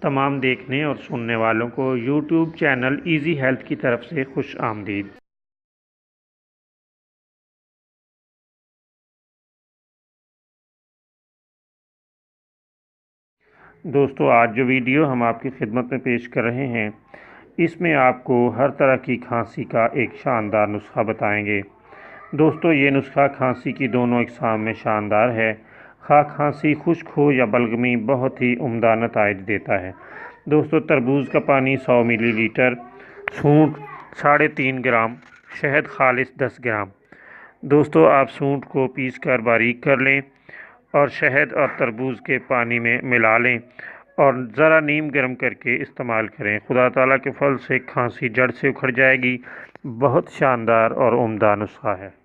तमाम देखने और सुनने वालों को यूट्यूब चैनल इजी हेल्थ की तरफ से खुश आमदीद। दोस्तों, आज जो वीडियो हम आपकी खिदमत में पेश कर रहे हैं, इसमें आपको हर तरह की खांसी का एक शानदार नुस्खा बताएंगे। दोस्तों, ये नुस्खा खांसी की दोनों इकसाम में शानदार है। खांसी खुश्क हो या बलगमी, बहुत ही उम्दा नताइज देता है। दोस्तों, तरबूज का पानी 100 मिलीलीटर, सूंठ 3.5 ग्राम, शहद खालिस 10 ग्राम। दोस्तों, आप सूंठ को पीसकर बारीक कर लें और शहद और तरबूज के पानी में मिला लें और ज़रा नीम गर्म करके इस्तेमाल करें। खुदा ताला के फल से खांसी जड़ से उखड़ जाएगी। बहुत शानदार और उम्दा नुस्खा है।